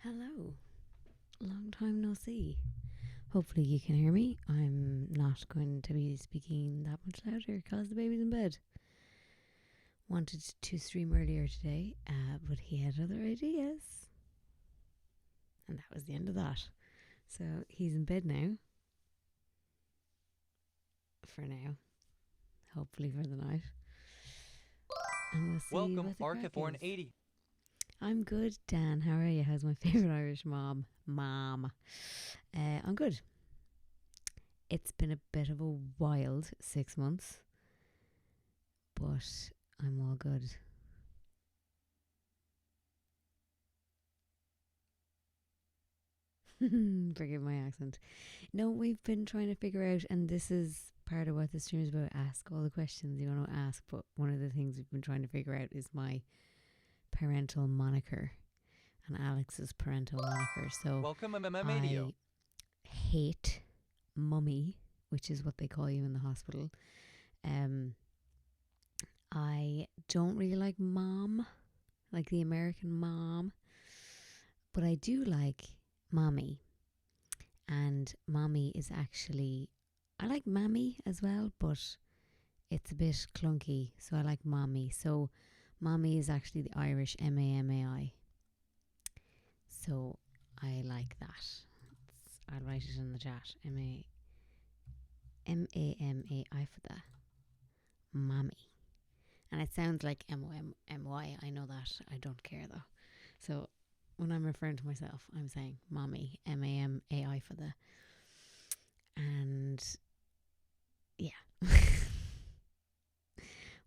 Hello. Long time no see. Hopefully you can hear me. I'm not going to be speaking that much louder because the baby's in bed. Wanted to stream earlier today, but he had other ideas. And that was the end of that. So he's in bed now. For now. Hopefully for the night. And we'll see Welcome, what the crack Arcathorn is. 80. I'm good, Dan. How are you? How's my favourite Irish mom? I'm good. It's been a bit of a wild 6 months, but I'm all good. Forgive my accent. No, we've been trying to figure out, and this is part of what the stream is about, ask all the questions you want to ask, but one of the things we've been trying to figure out is my parental moniker and Alex's parental moniker. So Welcome, I hate mummy, which is what they call you in the hospital. I don't really like mom, like the American mom, but I do like mommy. And mommy is actually, I like mammy as well, but it's a bit clunky, so I like mommy. So mommy is actually the Irish MAMAI. So I like that. I'll write it in the chat. MAMAI for the mommy. And it sounds like MOMMY. I know that. I don't care though. So when I'm referring to myself, I'm saying mommy. MAMAI for the. And yeah.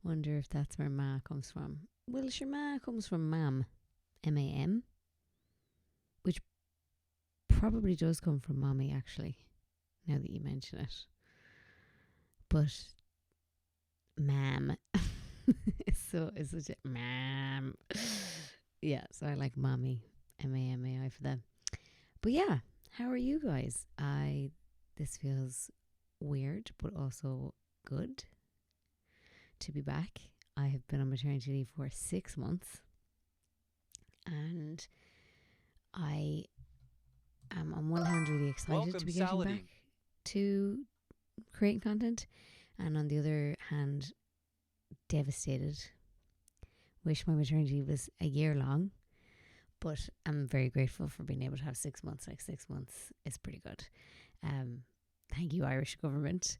Wonder if that's where ma comes from. Well, sure, ma comes from mam. MAM. Which probably does come from mommy, actually, now that you mention it. But ma'am. So it's such a ma'am. Yeah, so I like mommy. MAMAI for them. But yeah, how are you guys? This feels weird, but also good to be back. I have been on maternity leave for 6 months. And I am on one hand really excited to be getting back to creating content, and on the other hand devastated. Wish my maternity was a year long, but I'm very grateful for being able to have 6 months. Like 6 months is pretty good. Thank you, Irish government.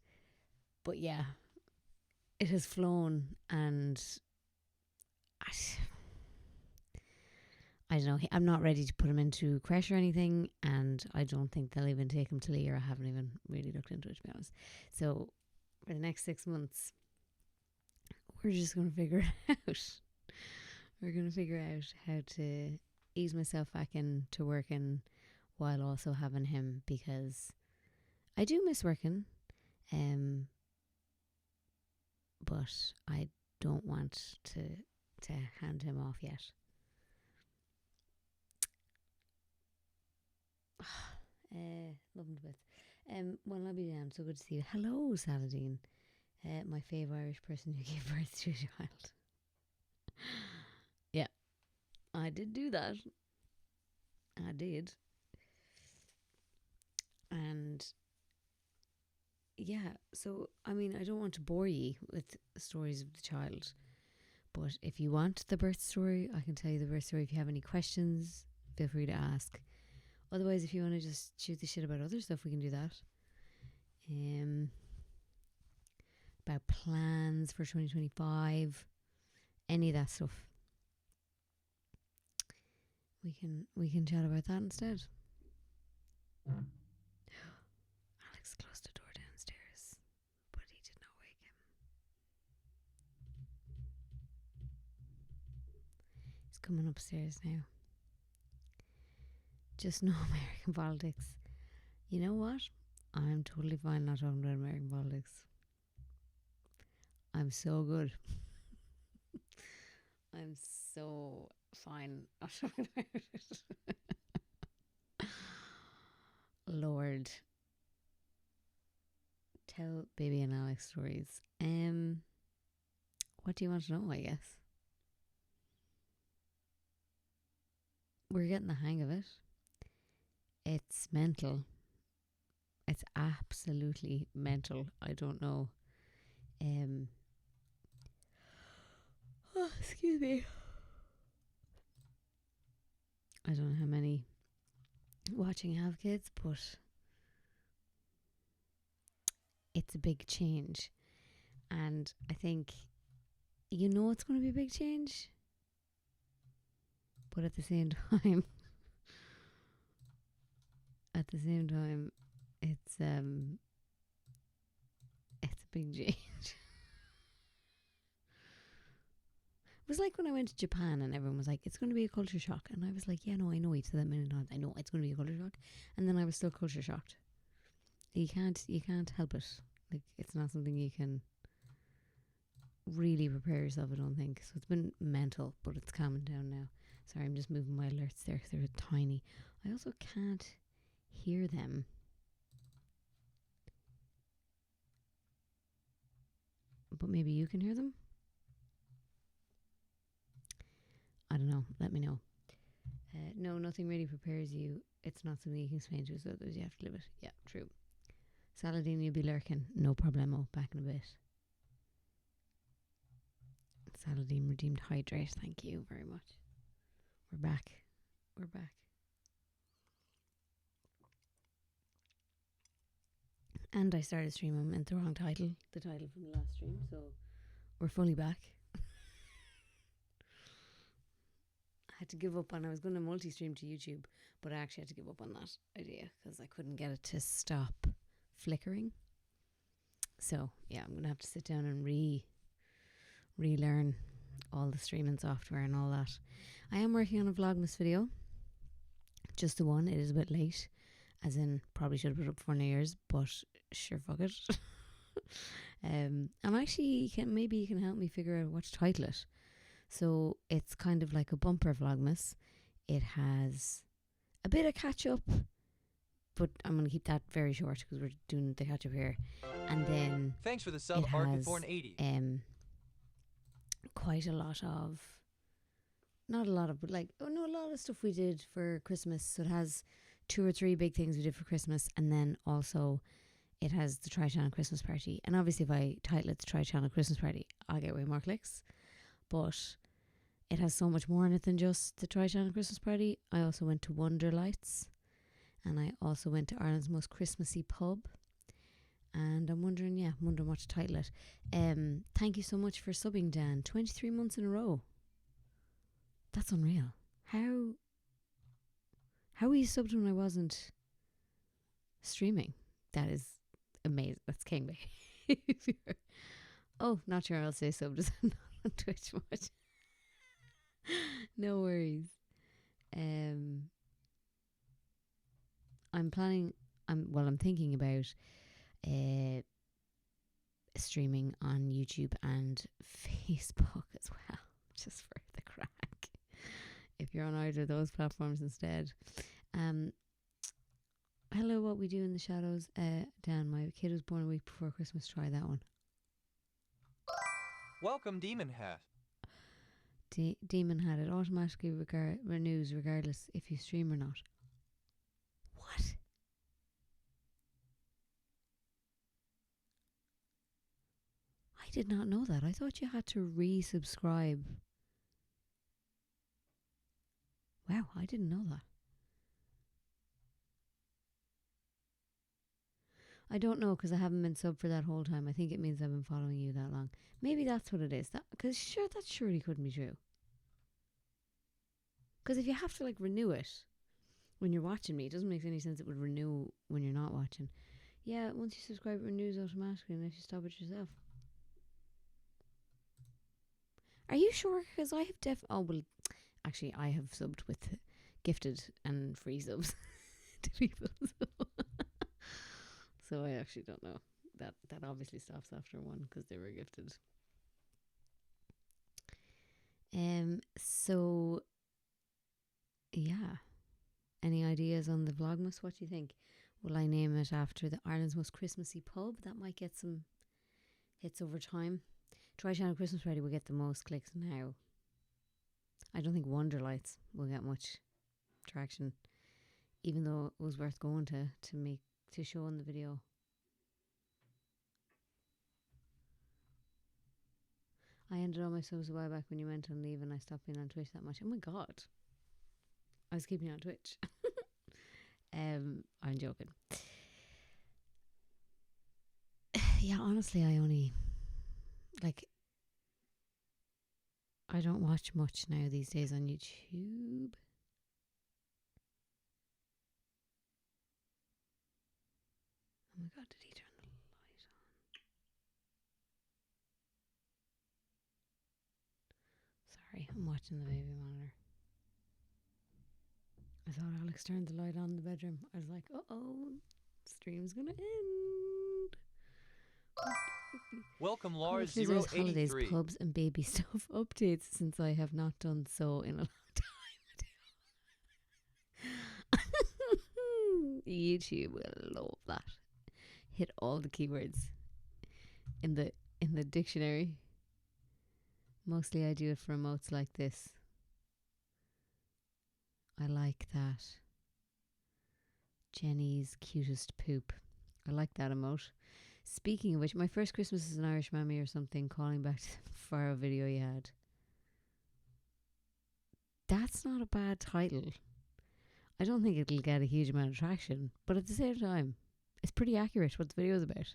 But yeah, it has flown, and I don't know. I'm not ready to put him into creche or anything, and I don't think they'll even take him to a year. I haven't even really looked into it, to be honest. So for the next 6 months, we're just going to figure it out. We're going to figure out how to ease myself back into working while also having him, because I do miss working, but I don't want to hand him off yet. Love him to bits. Well, I'll be down. So good to see you. Hello, Saladin. My favourite Irish person who gave birth to a child. Yeah, I did do that. I did. And yeah, so I mean, I don't want to bore you with stories of the child, but if you want the birth story, I can tell you the birth story. If you have any questions, feel free to ask. Otherwise, if you want to just shoot the shit about other stuff, we can do that. About plans for 2025, any of that stuff. We can chat about that instead. Alex closed the door downstairs, but he did not wake him. He's coming upstairs now. Just no American politics. You know what? I'm totally fine not talking about American politics. I'm so good. I'm so fine not talking about it. Lord. Tell baby and Alex stories. What do you want to know, I guess? We're getting the hang of it. It's mental. It's absolutely mental. I don't know. Excuse me. I don't know how many watching have kids, but it's a big change. And I think it's going to be a big change. But at the same time, it's a big change. It was like when I went to Japan and everyone was like, it's going to be a culture shock. And I was like, yeah, no, I know. He said that many times. I know it's going to be a culture shock. And then I was still culture shocked. You can't help it. Like, it's not something you can really prepare yourself, I don't think. So it's been mental, but it's calming down now. Sorry, I'm just moving my alerts there because they're tiny. I also can't hear them. But maybe you can hear them? I don't know. Let me know. No, nothing really prepares you. It's not something you can explain to us others. You have to live it. Yeah, true. Saladin, you'll be lurking. No problemo. Back in a bit. Saladin redeemed hydrate. Thank you very much. We're back. And I started streaming and the wrong title. The title from the last stream. So we're fully back. I had to give up on, I was going to multi-stream to YouTube, but I actually had to give up on that idea because I couldn't get it to stop flickering. So yeah, I'm going to have to sit down and relearn all the streaming software and all that. I am working on a Vlogmas video. Just the one. It is a bit late. As in, probably should have put it up before New Year's, but sure, fuck it. I'm actually, maybe you can help me figure out what to title it. So it's kind of like a bumper Vlogmas. It has a bit of catch up, but I'm going to keep that very short because we're doing the catch up here. And then thanks for the sub, Arcadborn80. Quite a lot of, not a lot of, but like, a lot of stuff we did for Christmas. So it has 2 or 3 big things we did for Christmas, and then also it has the Tri-Channel Christmas Party. And obviously if I title it the Tri-Channel Christmas Party, I'll get way more clicks. But it has so much more in it than just the Tri-Channel Christmas Party. I also went to Wonder Lights, and I also went to Ireland's most Christmassy pub. And I'm wondering what to title it. Thank you so much for subbing, Dan. 23 months in a row. That's unreal. How we subbed when I wasn't streaming? That is amazing. That's king behavior. Oh, not sure I'll say subbed. Is not on Twitch much. No worries. I'm thinking about streaming on YouTube and Facebook as well, just for the crack. If you're on either of those platforms instead. Hello, What We Do in the Shadows. Dan, my kid was born a week before Christmas. Try that one. Welcome, Demon Hat. Demon Hat. It automatically renews regardless if you stream or not. What? I did not know that. I thought you had to resubscribe. Wow, I didn't know that. I don't know because I haven't been sub for that whole time. I think it means I've been following you that long. Maybe that's what it is. Because that surely couldn't be true. Because if you have to like renew it when you're watching me, it doesn't make any sense it would renew when you're not watching. Yeah, once you subscribe, it renews automatically unless you stop it yourself. Are you sure? Because I have actually I have subbed with gifted and free subs to people. So I actually don't know. That obviously stops after one because they were gifted. So yeah. Any ideas on the Vlogmas? What do you think? Will I name it after the Ireland's most Christmassy pub? That might get some hits over time. Tri-Channel Christmas Party will get the most clicks now. I don't think Wonder Lights will get much traction even though it was worth going to show in the video. I ended all my subs a while back when you went on leave and I stopped being on Twitch that much. Oh my god. I was keeping you on Twitch. I'm joking. Yeah, honestly, I only I don't watch much now these days on YouTube. Oh my god, did he turn the light on? Sorry, I'm watching the baby monitor. I thought Alex turned the light on in the bedroom. I was like, uh-oh, stream's gonna end. Welcome, Lars Holidays, 083. pubs, and baby stuff updates since I have not done so in a long time. YouTube will love that. Hit all the keywords in the dictionary. Mostly I do it for emotes like this. I like that. Jenny's cutest poop. I like that emote. Speaking of which, my first Christmas as an Irish mammy or something, calling back to the Faro video you had. That's not a bad title. I don't think it'll get a huge amount of traction, but at the same time, it's pretty accurate what the video is about.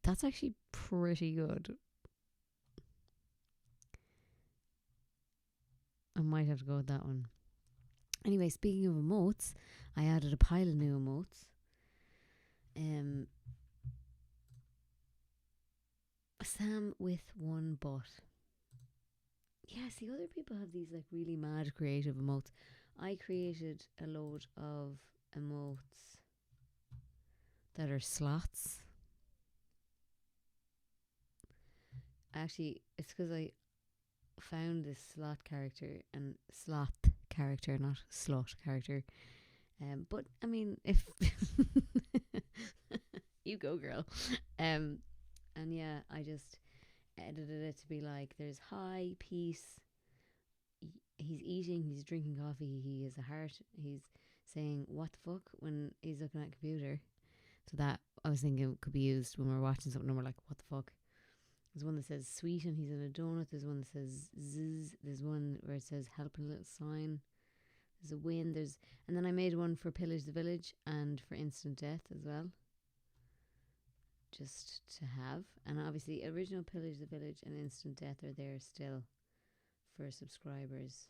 That's actually pretty good. I might have to go with that one. Anyway, speaking of emotes, I added a pile of new emotes. Sam with one butt. Yeah, see, other people have these like really mad creative emotes. I created a load of emotes that are slots. Actually, it's because I found this sloth character, not slot character. But I mean, if you go, girl. And yeah, I just edited it to be like, there's hi, peace. He's eating, he's drinking coffee, he has a heart, he's saying what the fuck when he's looking at a computer. So that I was thinking could be used when we're watching something and we're like, what the fuck. There's one that says sweet and he's in a donut. There's one that says zzz. There's one where it says help and a little sign. There's a win. And then I made one for Pillage the Village and for Instant Death as well. Just to have. And obviously original Pillage the Village and Instant Death are there still for subscribers.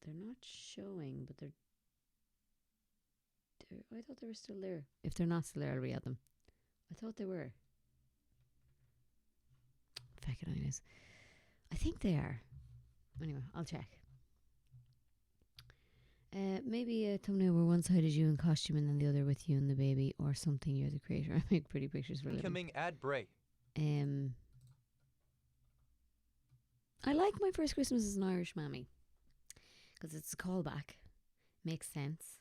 They're not showing, but they're I thought they were still there. If they're not still there, I'll re-add them. I thought they were. Feck it, anyways. I think they are. Anyway, I'll check. Maybe a thumbnail where one side is you in costume and then the other with you and the baby, or something. You're the creator. I make pretty pictures for a living. Incoming ad break. I like my first Christmas as an Irish mammy because it's a callback, makes sense,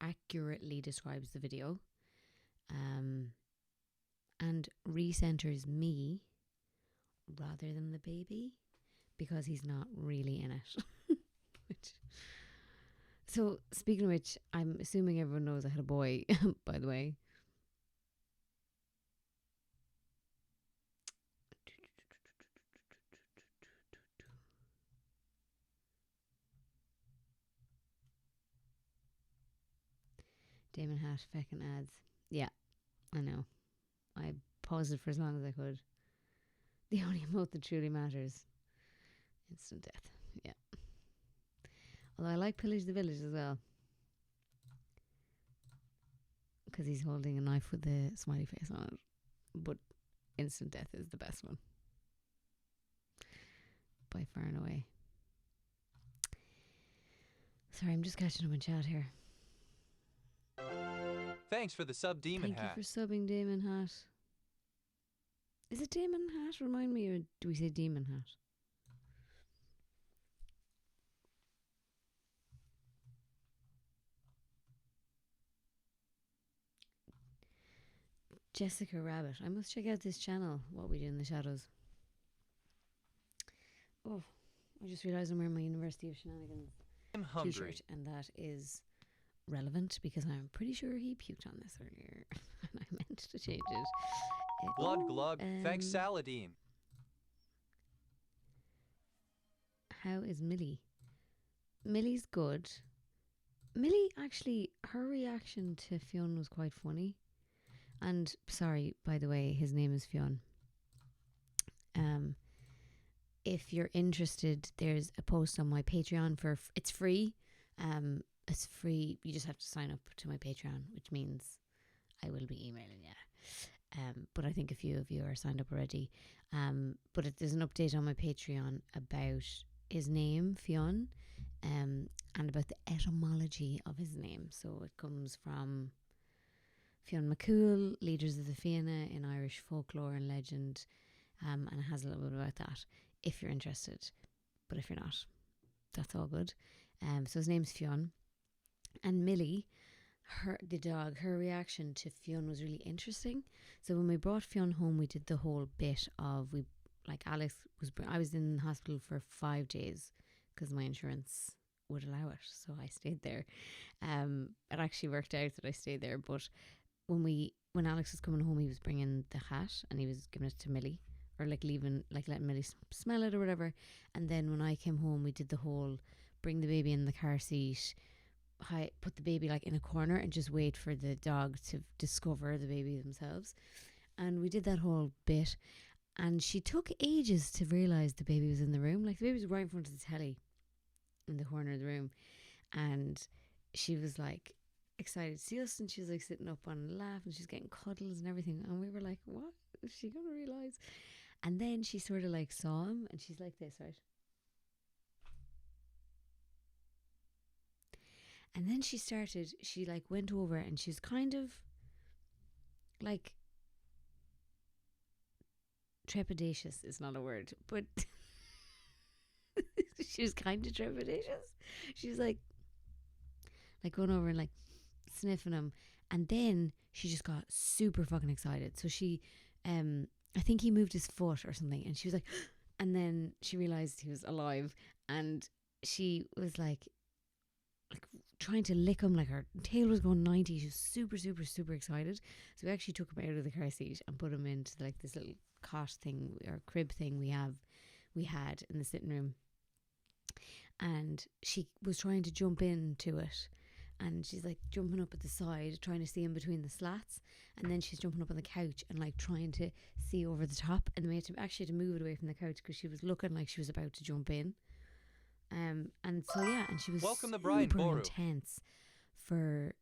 accurately describes the video, and recenters me rather than the baby because he's not really in it. So speaking of which, I'm assuming everyone knows I had a boy, by the way. Damon Hat, feckin' ads. Yeah, I know. I paused it for as long as I could. The only emote that truly matters. Instant death. Yeah. Although I like Pillage the Village as well. Because he's holding a knife with the smiley face on it. But Instant Death is the best one. By far and away. Sorry, I'm just catching up in chat here. Thanks for the sub, Demon Hat. Thank you for subbing, Damon Hat. Is it Damon Hat? Remind me, or do we say Demon Hat? Jessica Rabbit. I must check out this channel, What We Do in the Shadows. Oh, I just realised I'm wearing my University of Shenanigans I'm hungry. t-shirt, and that is relevant because I'm pretty sure he puked on this earlier, and I meant to change it. Glug glug. Thanks, Um, Saladin. how is Millie? Millie's good. Millie, actually, her reaction to Fionn was quite funny. And sorry, by the way, his name is Fionn. If you're interested, there's a post on my Patreon for it's free. It's free. You just have to sign up to my Patreon, which means I will be emailing you. But I think a few of you are signed up already. But there's an update on my Patreon about his name, Fionn, and about the etymology of his name. So it comes from Fionn McCool, leaders of the Fianna in Irish folklore and legend, and it has a little bit about that if you're interested. But if you're not, that's all good. So his name's Fionn. And Millie, the dog, her reaction to Fionn was really interesting. So when we brought Fionn home, we did the whole bit of I was in hospital for 5 days because my insurance would allow it, so I stayed there. It actually worked out that I stayed there, but when Alex was coming home, he was bringing the hat and he was giving it to Millie, or letting Millie smell it or whatever. And then when I came home, we did the whole bring the baby in the car seat, put the baby in a corner and just wait for the dog to discover the baby themselves. And we did that whole bit, and she took ages to realise the baby was in the room. The baby was right in front of the telly in the corner of the room, and she was excited to see us, and she was sitting up on a lap, and she's getting cuddles and everything, and we were like, what is she gonna realise? And then she sort of saw him, and she's like this, right? And then she went over, and she was kind of trepidatious is not a word, but she was kind of trepidatious. She was going over and sniffing him, and then she just got super fucking excited. So she, I think he moved his foot or something, and she was and then she realised he was alive, and she was trying to lick him, her tail was going 90. She was super, super, super excited. So we actually took him out of the car seat and put him into this little cot thing or crib thing we had in the sitting room. And she was trying to jump into it, and she's jumping up at the side, trying to see in between the slats, and then she's jumping up on the couch and trying to see over the top, and we had to move it away from the couch because she was looking like she was about to jump in. And so and she was Welcome to Brian super Boru. intense for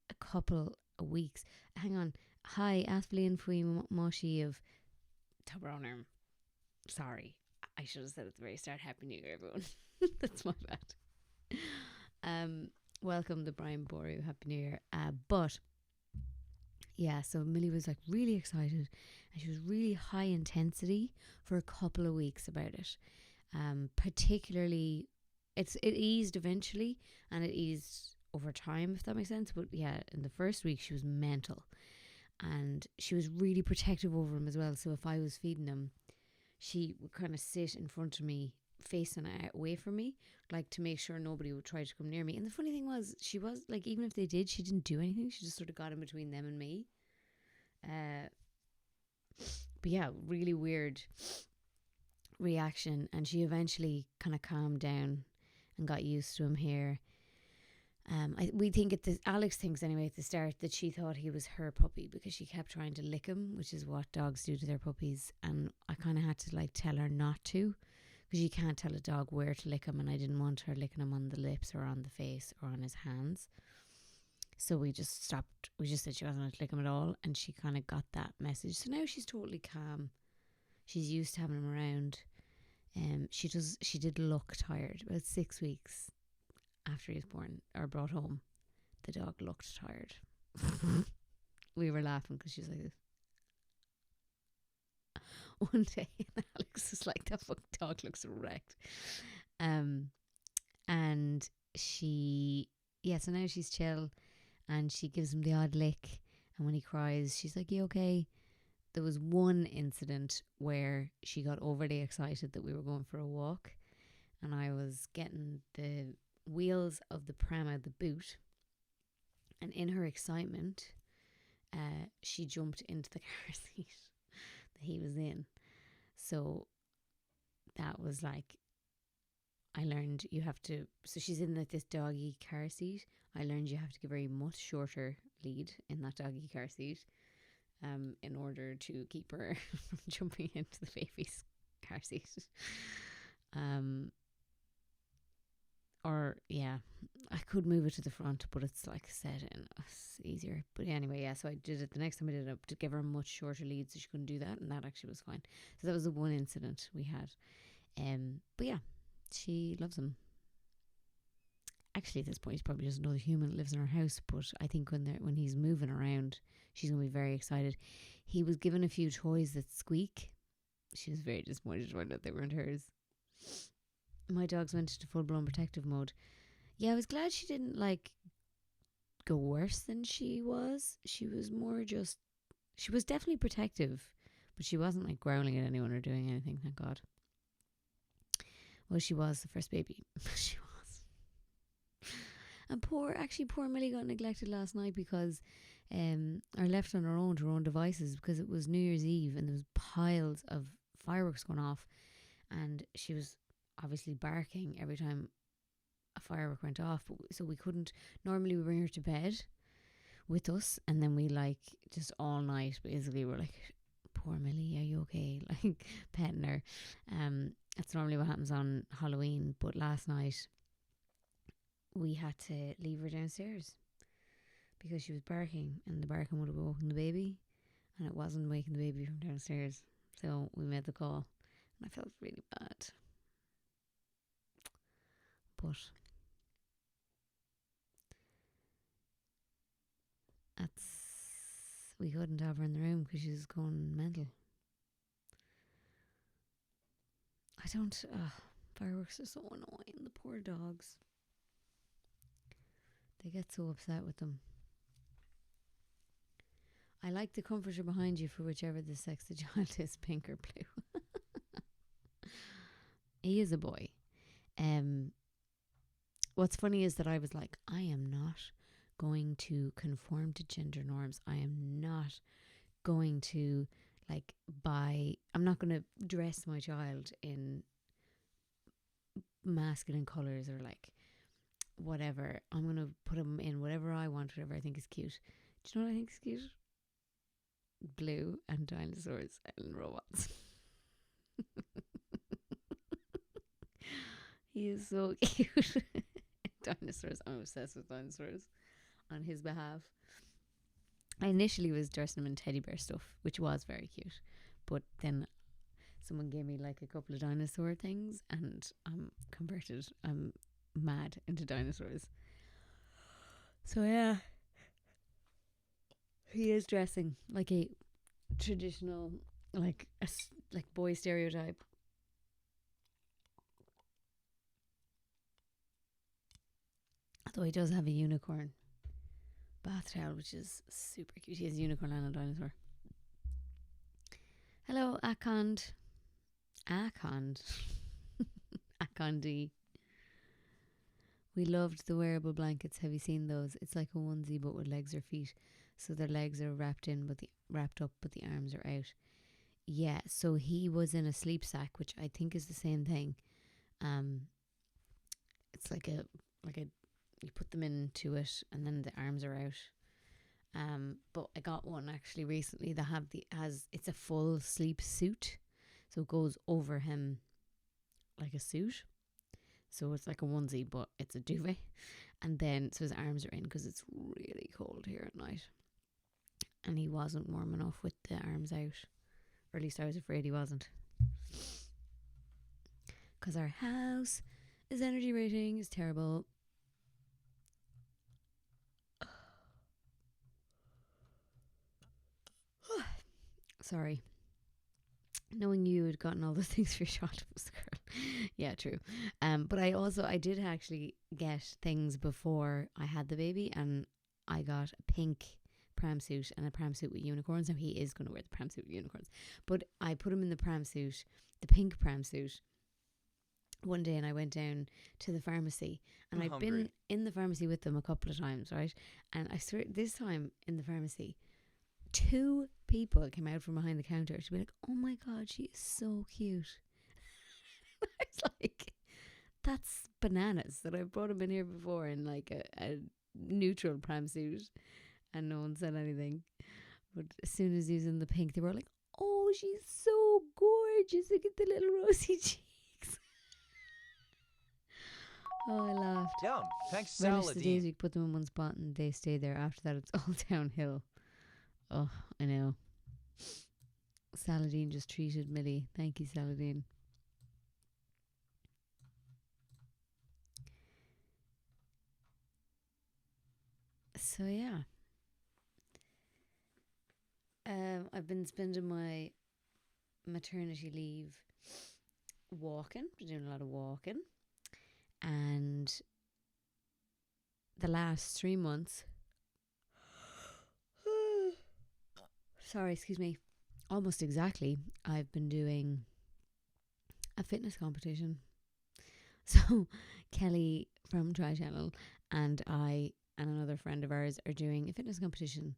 a couple of weeks. Hang on. Hi, Athlean Fui Moshi of Toblerone. Sorry, I should have said at the very start, Happy New Year, everyone. That's my bad. Welcome to Brian Boru, Happy New Year. But yeah, so Millie was really excited, and she was really high intensity for a couple of weeks about it. Particularly, it eased eventually, and it eased over time, if that makes sense. But yeah, in the first week she was mental, and she was really protective over him as well. So if I was feeding him, she would kind of sit in front of me, facing away from me, to make sure nobody would try to come near me. And the funny thing was, she was even if they did, she didn't do anything. She just sort of got in between them and me. But yeah, really weird reaction, and she eventually kind of calmed down and got used to him here. Alex thinks anyway at the start that she thought he was her puppy because she kept trying to lick him, which is what dogs do to their puppies, and I kind of had to tell her not to, because you can't tell a dog where to lick him, and I didn't want her licking him on the lips or on the face or on his hands. So we just stopped. We just said she wasn't going to lick him at all, and she kind of got that message. So now she's totally calm. She's used to having him around. She did look tired. About 6 weeks after he was born or brought home, the dog looked tired. We were laughing because she was like this. One day, and Alex was like, "That fucking dog looks wrecked." And so now she's chill, and she gives him the odd lick, and when he cries, she's like, "You okay?" there was one incident where she got overly excited that we were going for a walk, and I was getting the wheels of the pram out the boot, and in her excitement, she jumped into the car seat that he was in. So that was like, I learned you have to, so she's in like this doggy car seat. I learned you have to give her a much shorter lead in that doggy car seat, in order to keep her from jumping into the baby's car seat. Or yeah, I could move it to the front, but it's like set in. It's easier. But anyway, yeah, so I did it the next time I did it to give her a much shorter lead so she couldn't do that, and that actually was fine. So that was the one incident we had. But yeah, she loves him. Actually, at this point, he's probably just another human that lives in our house. But I think when he's moving around, she's gonna be very excited. He was given a few toys that squeak. She was very disappointed to find out they weren't hers. My dogs went into full blown protective mode. Yeah, I was glad she didn't like go worse than she was. She was more just, she was definitely protective, but she wasn't like growling at anyone or doing anything, thank God. Well, she was the first baby. She was. And poor Millie got neglected last night because or left on her own devices, because it was New Year's Eve and there was piles of fireworks going off, and she was obviously barking every time a firework went off. So we couldn't, normally we bring her to bed with us, and then we like just all night basically we're like, poor Millie, are you okay? Like petting her. That's normally what happens on Halloween, but last night we had to leave her downstairs because she was barking, and the barking would have woken the baby, and it wasn't waking the baby from downstairs. So we made the call, and I felt really bad. But we couldn't have her in the room because she was going mental. Fireworks are so annoying. The poor dogs. They get so upset with them. I like the comforter behind you for whichever the sex the child is, pink or blue. He is a boy. What's funny is that I was like, I am not going to conform to gender norms. I am not going to I'm not going to dress my child in masculine colours or like whatever. I'm going to put him in whatever I want, whatever I think is cute. Do you know what I think is cute? Blue and dinosaurs and robots. He is so cute. Dinosaurs. I'm obsessed with dinosaurs on his behalf. I initially was dressing him in teddy bear stuff, which was very cute, but then someone gave me like a couple of dinosaur things and I'm converted. I'm mad into dinosaurs. So yeah, he is dressing like a traditional like boy stereotype. Although he does have a unicorn bath towel, which is super cute. He has a unicorn and a dinosaur. Hello, Akond. Akondi. We loved the wearable blankets. Have you seen those? It's like a onesie but with legs or feet. So their legs are wrapped up, but the arms are out. Yeah, so he was in a sleep sack, which I think is the same thing. It's like a you put them into it and then the arms are out. But I got one actually recently that it's a full sleep suit, so it goes over him like a suit. So it's like a onesie, but it's a duvet, and then so his arms are in because it's really cold here at night, and he wasn't warm enough with the arms out, or at least I was afraid he wasn't, because our house, his energy rating is terrible. Sorry. Knowing you had gotten all those things for your child was the girl. Yeah, true. But I did actually get things before I had the baby, and I got a pink pram suit and a pram suit with unicorns. Now he is going to wear the pram suit with unicorns, but I put him in the pram suit, the pink pram suit, one day, and I went down to the pharmacy, and I'd been in the pharmacy with them a couple of times, right? And I swear, this time in the pharmacy, 2 people came out from behind the counter to be like, "Oh my god, she is so cute." I was like, that's bananas that I brought him in here before in like a neutral pram suit, and no one said anything. But as soon as he was in the pink, they were like, "Oh, she's so gorgeous, look at the little rosy cheeks." Oh, I laughed. Yum. Thanks, Relish the days Saladin. we put them in one spot and they stay there. After that, it's all downhill. Oh, I know. Saladin just treated Millie. Thank you, Saladin. So yeah, I've been spending my maternity leave walking. Been doing a lot of walking, and the last 3 months. Sorry, excuse me. Almost exactly. I've been doing a fitness competition. So Kelly from Tri Channel and I and another friend of ours are doing a fitness competition,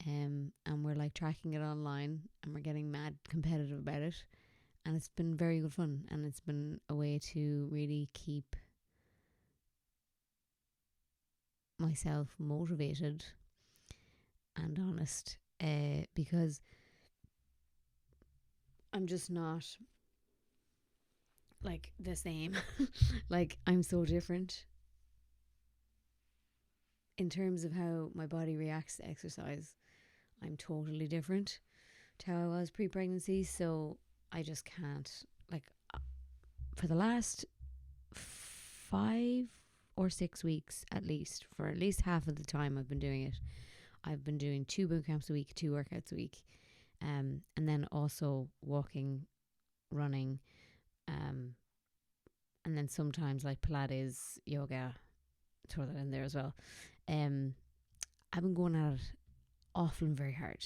and we're like tracking it online, and we're getting mad competitive about it, and it's been very good fun, and it's been a way to really keep myself motivated and honest, because I'm just not like the same. Like, I'm so different in terms of how my body reacts to exercise. I'm totally different to how I was pre-pregnancy, so I just can't, like, for the last 5 or 6 weeks at least, for at least half of the time I've been doing it, I've been doing 2 boot camps a week, 2 workouts a week, and then also walking, running, and then sometimes like Pilates, yoga, throw that in there as well. I've been going at it awful and very hard,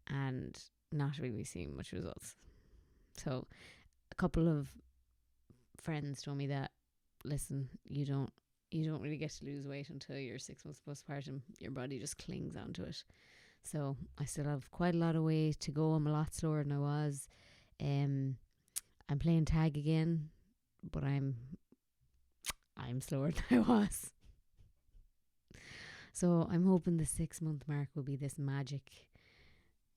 and not really seeing much results. So a couple of friends told me that, listen, you don't really get to lose weight until you're 6 months postpartum. Your body just clings onto it. So I still have quite a lot of way to go. I'm a lot slower than I was. I'm playing tag again, but I'm slower than I was. So I'm hoping the 6-month mark will be this magic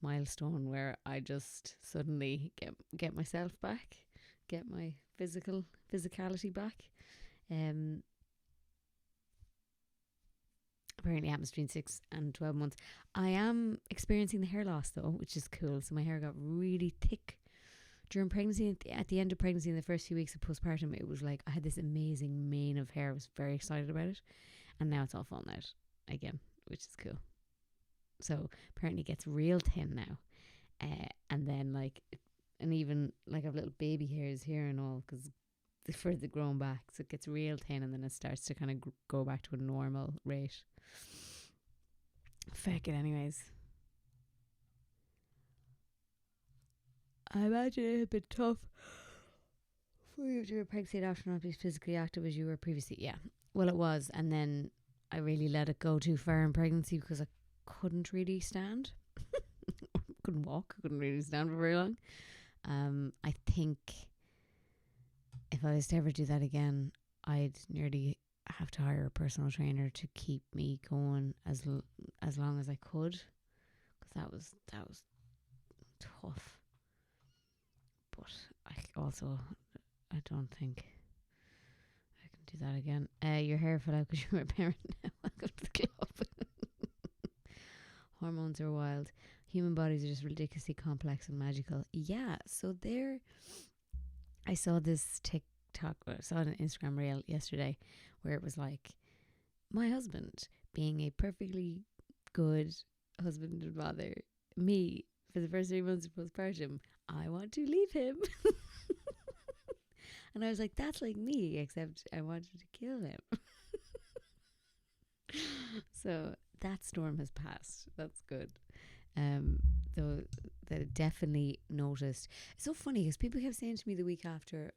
milestone where I just suddenly get myself back, get my physicality back. Apparently it happens between 6 and 12 months. I am experiencing the hair loss though, which is cool. So my hair got really thick during pregnancy. At the end of pregnancy, in the first few weeks of postpartum, it was like I had this amazing mane of hair. I was very excited about it, and now it's all fallen out again, which is cool. So apparently it gets real thin now, and then like, and even like I've little baby hairs here and all, because the further grown back, so it gets real thin, and then it starts to kind of go back to a normal rate. Feck it, anyways. I imagine it had been tough for you during pregnancy and after not be physically active as you were previously. Yeah, well, it was, and then I really let it go too far in pregnancy because I couldn't really stand. Couldn't walk. Couldn't really stand for very long. I think if I was to ever do that again, I'd nearly have to hire a personal trainer to keep me going as long as I could, because that was tough. But I don't think I can do that again. Your hair fell out because you were a parent now. Welcome to the club. Hormones are wild. Human bodies are just ridiculously complex and magical. Yeah, so I saw this TikTok, I saw an Instagram reel yesterday where it was like, my husband being a perfectly good husband and father, me for the first 3 months of postpartum, I want to leave him. And I was like, that's like me, except I wanted to kill him. So that storm has passed. That's good. Though that I definitely noticed. It's so funny because people kept saying to me the week after,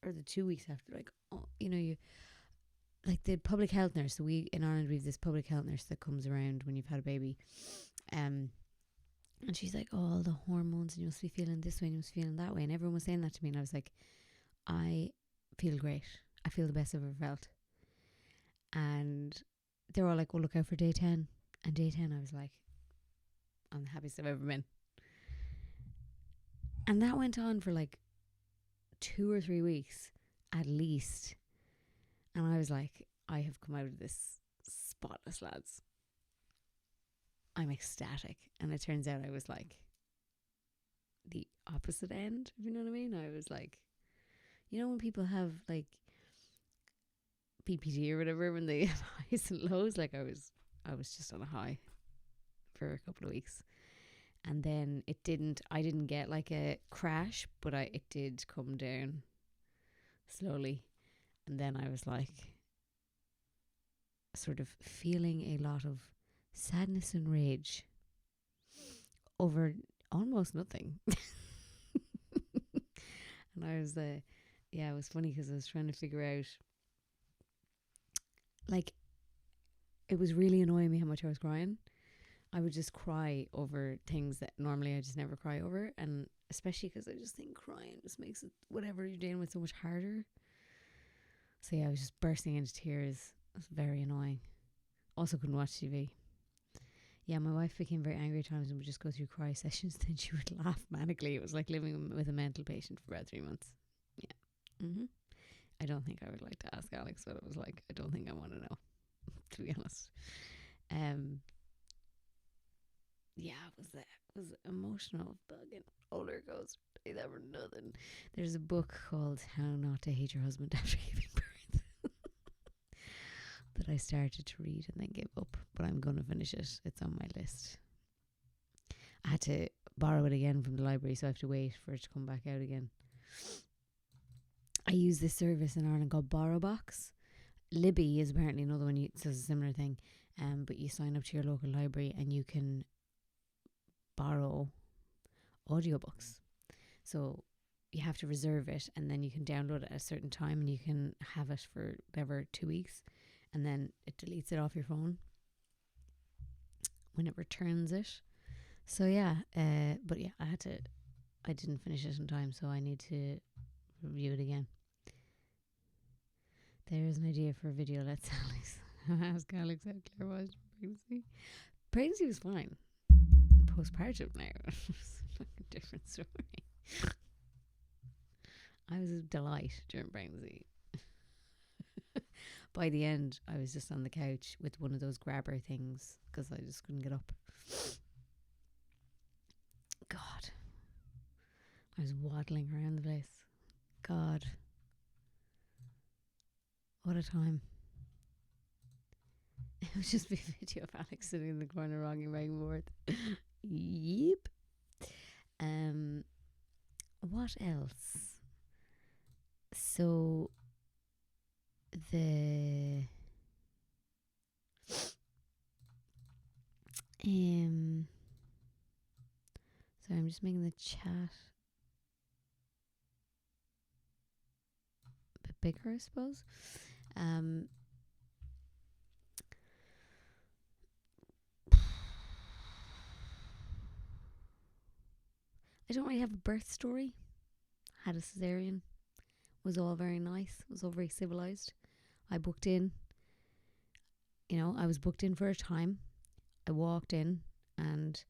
or the 2 weeks after, like, oh, you like the public health nurse. So we in Ireland we have this public health nurse that comes around when you've had a baby, and she's like, oh, all the hormones, and you must be feeling this way, and you must be feeling that way, and everyone was saying that to me, and I was like, I feel great. I feel the best I've ever felt. And they're all like, oh, look out for day 10. And day 10, I was like, I'm the happiest I've ever been. And that went on for like 2 or 3 weeks at least. And I was like, I have come out of this spotless, lads. I'm ecstatic. And it turns out I was like the opposite end, if you know what I mean. I was like, you know when people have like PPT or whatever, when they have highs and lows, like I was just on a high for a couple of weeks. And then I didn't get like a crash, but it did come down slowly. And then I was like sort of feeling a lot of sadness and rage over almost nothing. And I was, it was funny because I was trying to figure out, like, it was really annoying me how much I was crying. I would just cry over things that normally I just never cry over. And especially because I just think crying just makes it, whatever you're dealing with, so much harder. So yeah, I was just bursting into tears. It was very annoying. Also couldn't watch TV. Yeah, my wife became very angry at times and would just go through cry sessions. Then she would laugh manically. It was like living with a mental patient for about 3 months. Yeah. I don't think I would like to ask Alex what it was like. I don't think I want to know, to be honest. Yeah, it was emotional bugging roller coaster. That were nothing. There's a book called How Not to Hate Your Husband After Giving Birth that I started to read and then gave up, but I'm going to finish it. It's on my list. I had to borrow it again from the library, so I have to wait for it to come back out again. I use this service in Ireland called BorrowBox. Libby is apparently another one that does a similar thing, but you sign up to your local library and you can borrow audiobooks. So you have to reserve it, and then you can download it at a certain time, and you can have it for whatever 2 weeks, and then it deletes it off your phone when it returns it. So yeah, but yeah, I didn't finish it in time, so I need to review it again. There's an idea for a video. Let's ask Alex how Claire was during pregnancy. Pregnancy was fine. Postpartum now it's a fucking different story. I was a delight during pregnancy. By the end, I was just on the couch with one of those grabber things because I just couldn't get up. God, I was waddling around the place. God, what a time. It was just a video of Alex sitting in the corner rocking back and forth. Yep. What else? So sorry, I'm just making the chat a bit bigger, I suppose. I don't really have a birth story. Had a cesarean. Was all very nice. Was all very civilized. I booked in. I was booked in for a time. I walked in and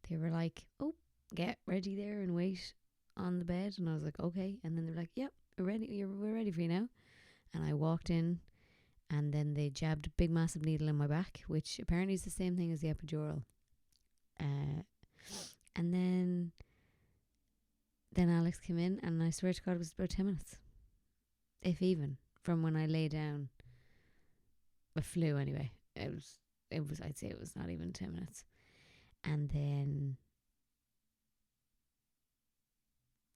they were like, oh, get ready there and wait on the bed. And I was like, okay. And then they're like, yep, we're ready for you now. And I walked in, and then they jabbed a big massive needle in my back, which apparently is the same thing as the epidural. And then Alex came in, and I swear to God it was about 10 minutes. If even, from when I lay down. I flew anyway. It was I'd say it was not even 10 minutes. And then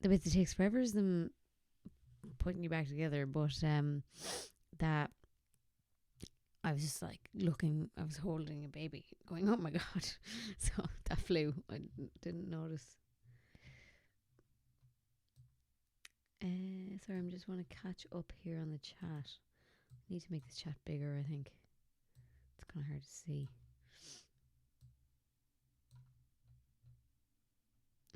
the bit that takes forever is them putting you back together, but that I was just like looking, I was holding a baby going, oh my God. So that flew. I didn't notice. Sorry, I just want to catch up here on the chat. I need to make this chat bigger, I think. It's kind of hard to see.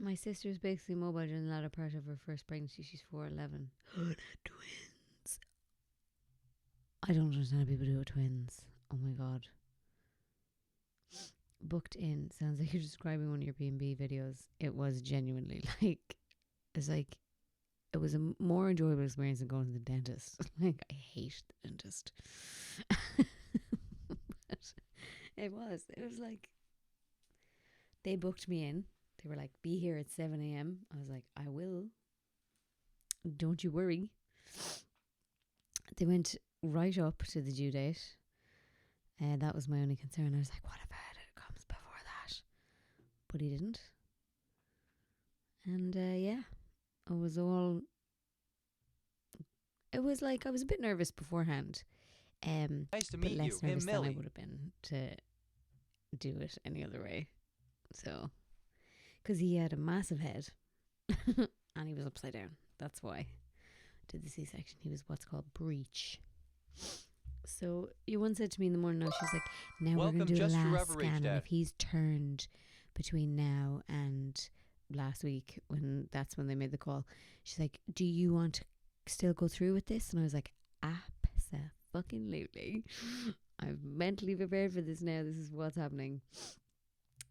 My sister's basically mobile during the latter part of her first pregnancy. She's 4'11". Twins. I don't understand how people do it, twins. Oh my God. Booked in. Sounds like you're describing one of your B&B videos. It was genuinely like, it's like, it was a more enjoyable experience than going to the dentist. Like, I hate the dentist. But it was like, they booked me in. They were like, be here at 7 a.m. I was like, I will. Don't you worry. They went right up to the due date. And that was my only concern. I was like, what if it comes before that? But he didn't. And yeah, it was like, I was a bit nervous beforehand. Nice to but meet less you. nervous than I Millie. would have been to do it any other way. So, because he had a massive head and he was upside down. That's why I did the C-section. He was what's called breech. So your one said to me in the morning, no, she's like, now we're going to do a last scan, and if he's turned between now and last week, that's when they made the call, she's like, do you want to still go through with this? And I was like, absolutely. I'm mentally prepared for this now. This is what's happening.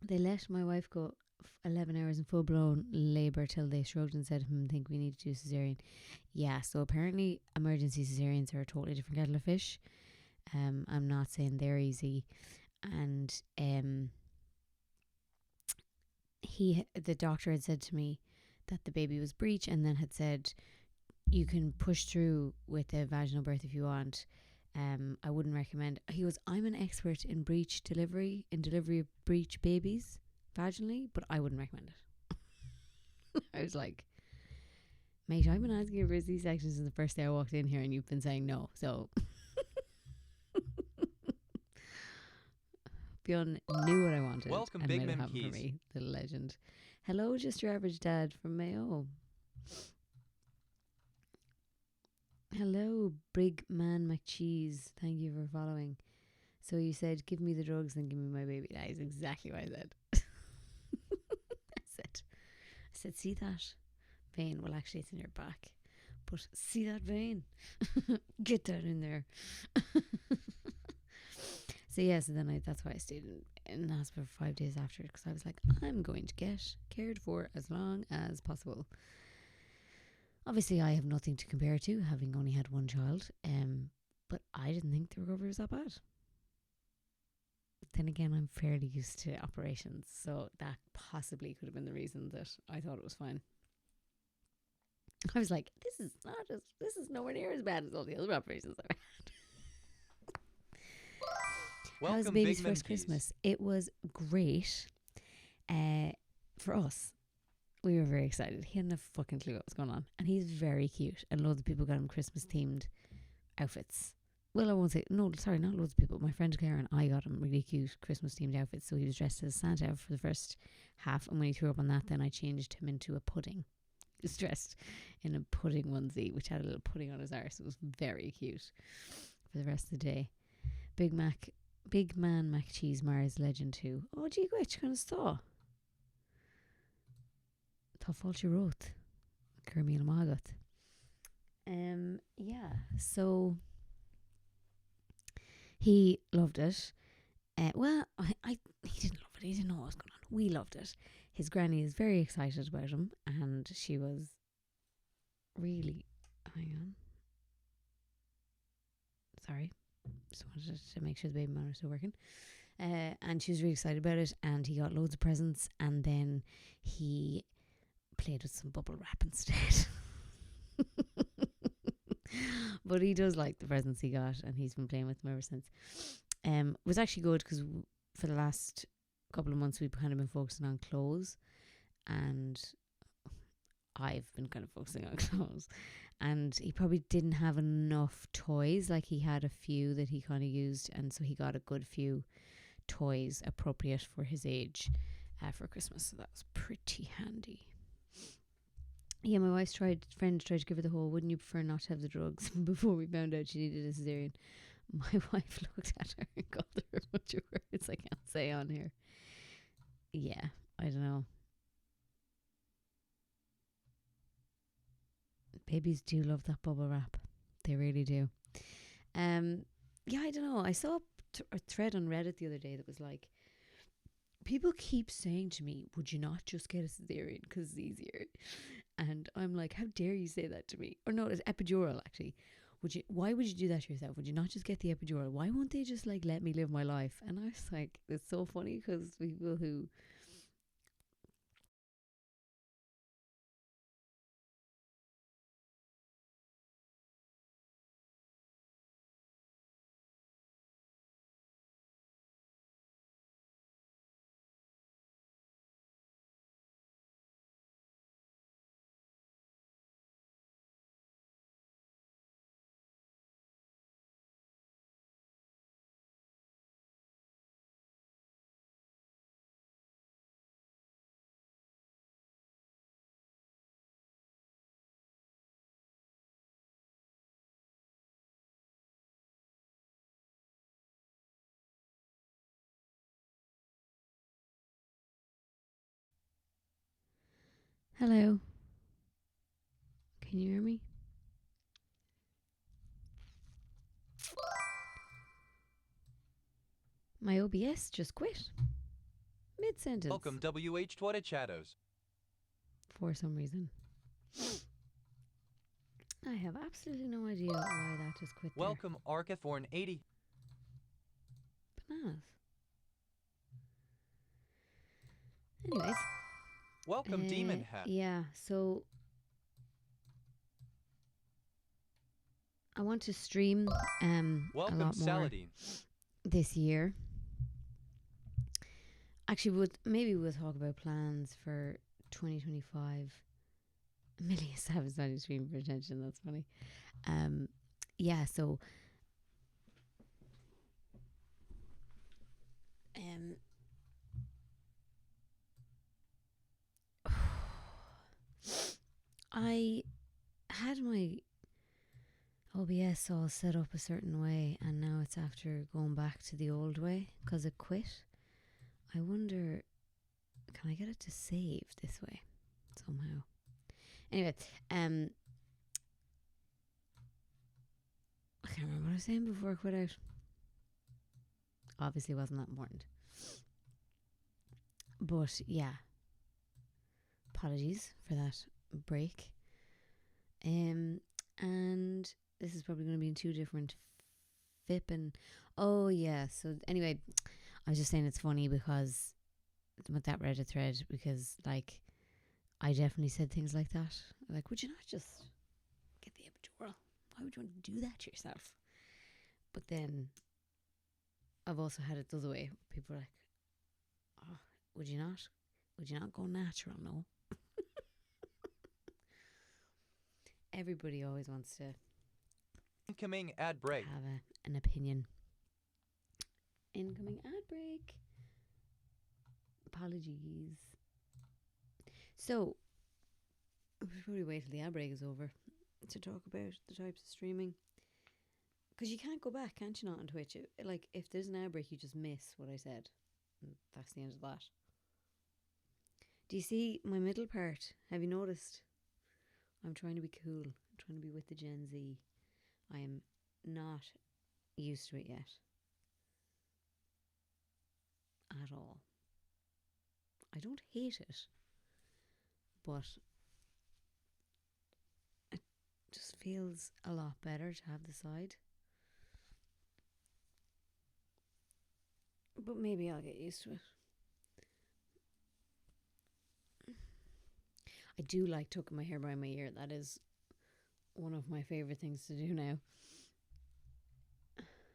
They let my wife go 11 hours in full-blown labour till they shrugged and said, think we need to do cesarean. Yeah, so apparently emergency cesareans are a totally different kettle of fish. I'm not saying they're easy. And the doctor had said to me that the baby was breech, and then had said, you can push through with a vaginal birth if you want. I wouldn't recommend. He goes, I'm an expert in breech delivery, of breech babies vaginally, but I wouldn't recommend it. I was like, mate, I've been asking you for a C-section since the first day I walked in here, and you've been saying no. So Bjorn knew what I wanted. Welcome, and Big made it Mim happen Keys. for me. The legend. Hello, just your average dad from Mayo. Hello, Big Man McCheese. Thank you for following. So you said, give me the drugs, then give me my baby. That is exactly what I said. I said, see that vein? Well, actually, it's in your back. But see that vein? Get that in there. So then that's why I stayed in the hospital for 5 days after, because I was like, I'm going to get cared for as long as possible. Obviously, I have nothing to compare to, having only had one child, but I didn't think the recovery was that bad. Then again, I'm fairly used to operations, so that possibly could have been the reason that I thought it was fine. I was like, this is nowhere near as bad as all the other operations I've had. How was the baby's first Christmas? It was great. For us, we were very excited. He hadn't a fucking clue what was going on, and he's very cute. And loads of people got him Christmas themed outfits. Well, I won't say not loads of people. My friend Clare and I got him really cute Christmas themed outfits. So he was dressed as Santa for the first half, and when he threw up on that, then I changed him into a pudding. He was dressed in a pudding onesie, which had a little pudding on his arse. It was very cute for the rest of the day. Big Man McCheese Mars Legend 2. Oh, gee, which kind of saw? Tá fáilte rót. Kermíl Magat. Yeah, so he loved it. Well, he didn't love it. He didn't know what was going on. We loved it. His granny is very excited about him, and she was really... Hang on. Sorry. Just wanted to make sure the baby monitor was still working. And she was really excited about it, and he got loads of presents, and then he played with some bubble wrap instead. But he does like the presents he got, and he's been playing with them ever since. It was actually good because for the last couple of months we've kind of been focusing on clothes, and I've been kind of focusing on clothes. And he probably didn't have enough toys. Like, he had a few that he kind of used, and so he got a good few toys appropriate for his age for Christmas. So that was pretty handy. Yeah, my wife's friend tried to give her the whole, wouldn't you prefer not to have the drugs, before we found out she needed a cesarean. My wife looked at her and called her a bunch of words I can't say on here. Yeah, I don't know. Babies do love that bubble wrap. They really do. Yeah, I don't know. I saw a thread on Reddit the other day that was like, people keep saying to me, would you not just get a cesarean because it's easier? And I'm like, how dare you say that to me? Or no, it's epidural actually. Why would you do that to yourself? Would you not just get the epidural? Why won't they just like let me live my life? And I was like, it's so funny because people who hello, can you hear me? My OBS just quit mid-sentence Welcome WH Twatted Shadows. for some reason. I have absolutely no idea why that just quit there. Welcome Arcathorn 80. Bananas. Anyways. Welcome Demon Hat. Yeah, so I want to stream a Welcome lot more Saladin. this year. Actually, maybe we'll talk about plans for 2025. Amelia Savage not stream for attention. That's funny. Yeah. So, I had my OBS all set up a certain way, and now it's after going back to the old way because it quit. I wonder, can I get it to save this way somehow? Anyway, I can't remember what I was saying before I quit out. Obviously wasn't that important. But yeah, apologies for that break. And this is probably going to be in two different and oh yeah. So anyway, I was just saying it's funny because with that Reddit thread, because like I definitely said things like that. Like, would you not just get the epidural? Why would you want to do that to yourself? But then I've also had it the other way. People are like, oh, would you not? Would you not go natural? No. Everybody always wants to Incoming ad break. have an opinion. Incoming ad break. Apologies. So, we should probably wait till the ad break is over to talk about the types of streaming. Because you can't go back, can't you not, on Twitch? Like, if there's an ad break, you just miss what I said. And that's the end of that. Do you see my middle part? Have you noticed? I'm trying to be cool. I'm trying to be with the Gen Z. I am not used to it yet. At all. I don't hate it. But it just feels a lot better to have the side. But maybe I'll get used to it. I do like tucking my hair by my ear. That is one of my favourite things to do now.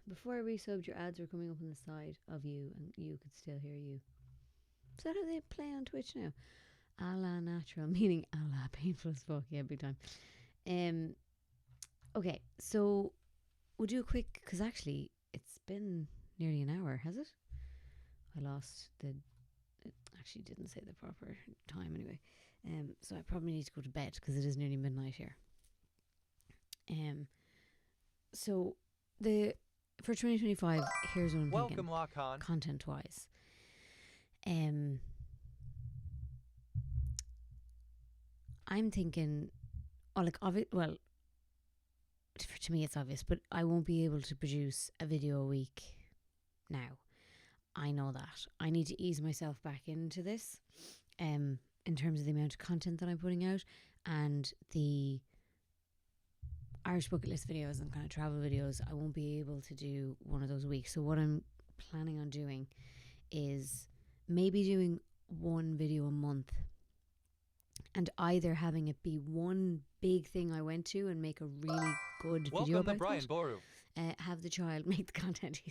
Before I resubbed, your ads were coming up on the side of you and you could still hear you. Is that how they play on Twitch now? A la natural, meaning a la painful as fuck. Yeah, big time. Okay, so we'll do a quick, because actually it's been nearly an hour, has it? I lost the, it actually didn't say the proper time anyway. So I probably need to go to bed because it is nearly midnight here. So the for 2025, here's what I'm Welcome, thinking, Lakan. content-wise. I'm thinking, to me it's obvious, but I won't be able to produce a video a week now. I know that. I need to ease myself back into this, in terms of the amount of content that I'm putting out, and the Irish bucket list videos and kind of travel videos. I won't be able to do one of those weeks. So what I'm planning on doing is maybe doing one video a month, and either having it be one big thing I went to and make a really good video Welcome to about Brian that. Boru. Have the child make the content.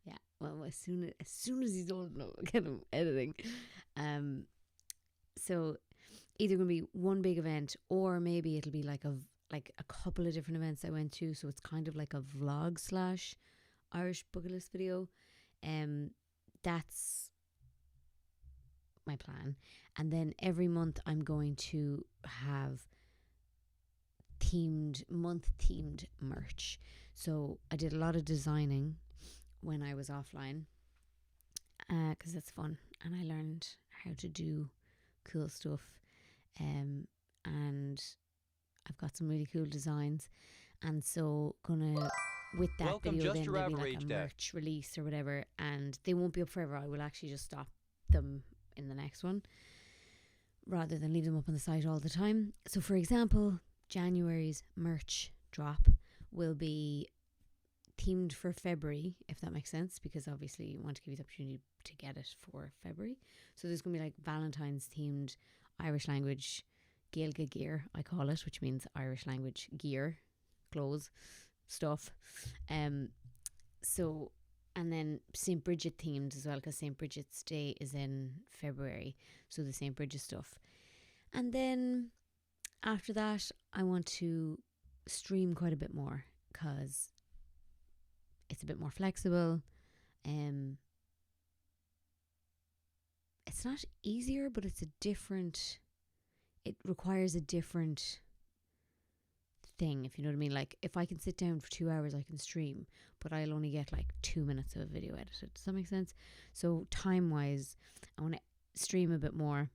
Yeah, well, as soon as he's old enough, I'll get him editing. So either gonna be one big event, or maybe it'll be like a couple of different events I went to. So it's kind of like a vlog / Irish bucket list video. That's my plan. And then every month I'm going to have month themed merch. So I did a lot of designing when I was offline, because it's fun, and I learned how to do cool stuff, and I've got some really cool designs. And so gonna, with that Welcome, video, just then your there'll be like average a dad. merch release or whatever, and they won't be up forever. I will actually just stop them in the next one rather than leave them up on the site all the time. So for example, January's merch drop will be themed for February, if that makes sense, because obviously you want to give you the opportunity to get it for February. So there's going to be like Valentine's themed Irish language Gaeilge gear, I call it, which means Irish language gear, clothes, stuff. So, and then St. Bridget themed as well, because St. Bridget's Day is in February, so the St. Bridget stuff. And then after that, I want to stream quite a bit more, because it's a bit more flexible. It's not easier, but it requires a different thing, if you know what I mean. Like, if I can sit down for 2 hours, I can stream, but I'll only get like 2 minutes of a video edited. Does that make sense? So time wise, I want to stream a bit more.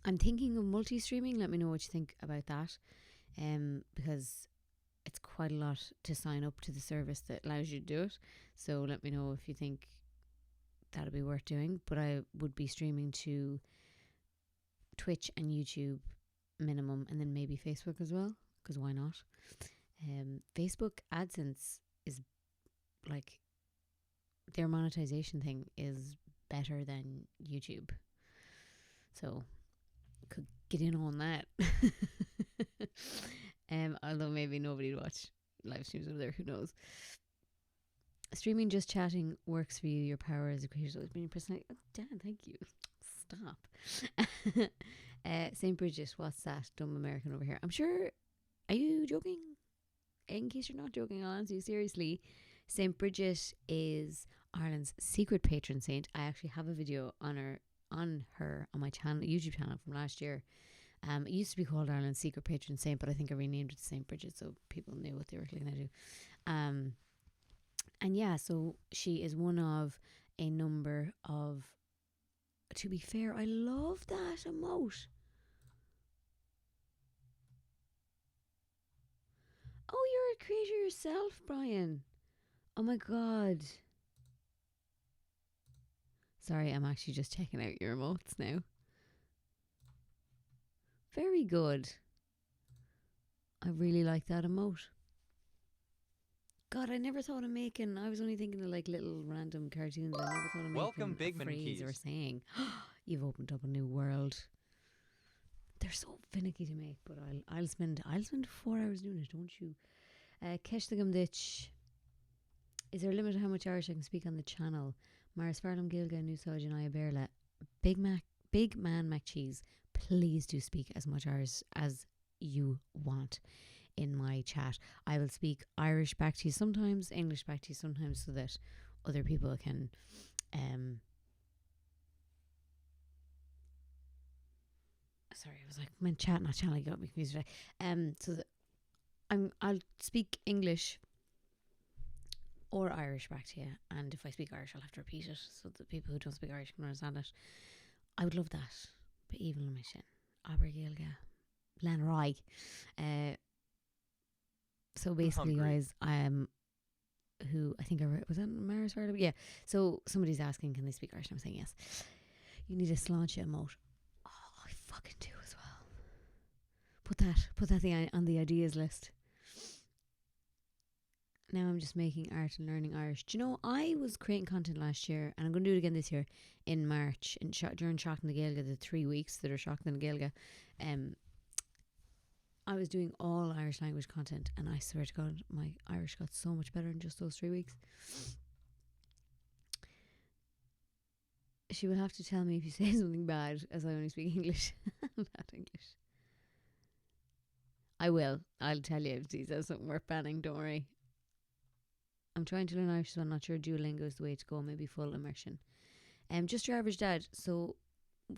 I'm thinking of multi-streaming. Let me know what you think about that, because it's quite a lot to sign up to the service that allows you to do it. So let me know if you think that'd be worth doing. But I would be streaming to Twitch and YouTube minimum, and then maybe Facebook as well, because why not? Facebook AdSense is like, their monetization thing is better than YouTube, so could get in on that. Although maybe nobody would watch live streams over there, who knows. Streaming, just chatting works for you. Your power as a creator has always been your personality. Oh, Dan, thank you. Stop. St. Bridget, what's that? Dumb American over here. I'm sure. Are you joking? In case you're not joking, I'll answer you seriously. St. Bridget is Ireland's secret patron saint. I actually have a video on her on my channel, YouTube channel, from last year. It used to be called Ireland's secret patron saint, but I think I renamed it to St. Bridget so people knew what they were going to do. And yeah, so she is one of a number of. To be fair, I love that emote. Oh, you're a creator yourself, Brian. Oh my god. Sorry, I'm actually just checking out your emotes now. Very good. I really like that emote. God, I never thought of making. I was only thinking of like little random cartoons. I never thought of Welcome, making Bigman a phrase Keys. or saying. You've opened up a new world. They're so finicky to make, but I'll spend 4 hours doing it. Don't you? Kesh the Gumditch. Is there a limit to how much Irish I can speak on the channel? Maris Farlam Gilga, New Soj and Aya Berla. Big Mac Big Man McCheese, please do speak as much Irish as you want in my chat. I will speak Irish back to you sometimes, English back to you sometimes, so that other people can sorry, I was like, my chat, not channel, got me confused today. So that I'll speak English or Irish back to you, and if I speak Irish, I'll have to repeat it so that people who don't speak Irish can understand it. I would love that. But even mission, Abergilga, Glenroy. So basically, hungry. guys, who I think I wrote, was that Maris Farley? Yeah. So somebody's asking, can they speak Irish? And I'm saying yes. You need a sláinte emote. Oh, I fucking do as well. Put that on the ideas list. Now I'm just making art and learning Irish. Do you know, I was creating content last year, and I'm going to do it again this year in March, during Shocking the Gaeilge, the 3 weeks that are Shocking the Gaeilge. I was doing all Irish language content, and I swear to God, my Irish got so much better in just those 3 weeks. She will have to tell me if you say something bad, as I only speak English. Not English. I will. I'll tell you if she says something worth banning, don't worry. I'm trying to learn Irish, so I'm not sure Duolingo is the way to go. Maybe full immersion. Just your average dad. So,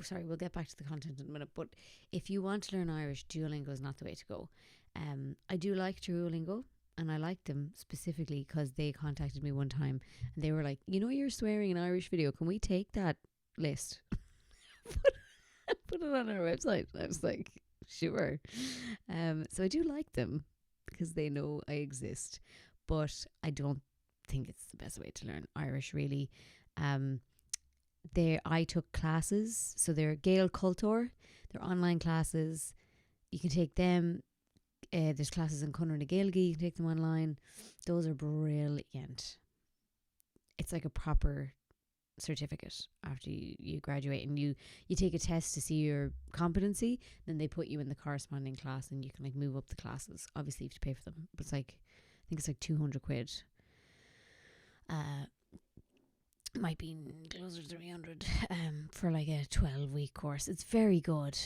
sorry, we'll get back to the content in a minute. But if you want to learn Irish, Duolingo is not the way to go. I do like Duolingo, and I like them specifically because they contacted me one time, and they were like, you know, you're swearing in Irish video. Can we take that list? Put it on our website. I was like, sure. So I do like them because they know I exist, but I don't think it's the best way to learn Irish, really. I took classes, so they're Gael Culture. They're online classes. You can take them. There's classes in Connor na Gaeilge. You can take them online. Those are brilliant. It's like a proper certificate after you graduate, and you take a test to see your competency. Then they put you in the corresponding class, and you can like move up the classes. Obviously you have to pay for them, but it's like, I think it's like 200 quid. Might be closer to 300 for like a 12-week course. It's very good.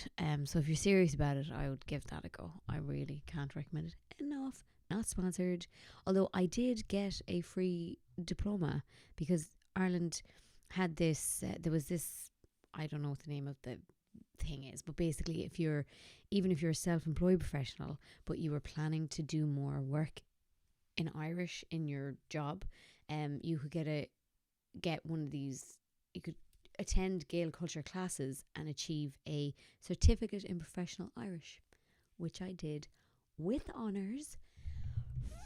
So if you're serious about it, I would give that a go. I really can't recommend it enough. Not sponsored, although I did get a free diploma because Ireland had this, there was this, I don't know what the name of the thing is, but basically even if you're a self-employed professional but you were planning to do more work in Irish in your job, you could get one of these, you could attend Gael culture classes and achieve a certificate in professional Irish, which I did with honours.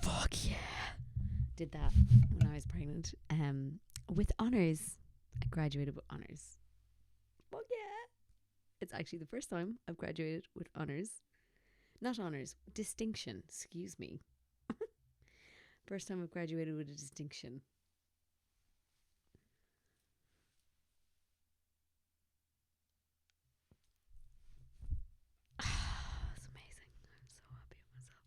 Fuck yeah. Did that when I was pregnant. With honours. I graduated with honours. Fuck yeah. It's actually the first time I've graduated with honours. Not honours, distinction, excuse me. First time I've graduated with a distinction. It's amazing. I'm so happy with myself.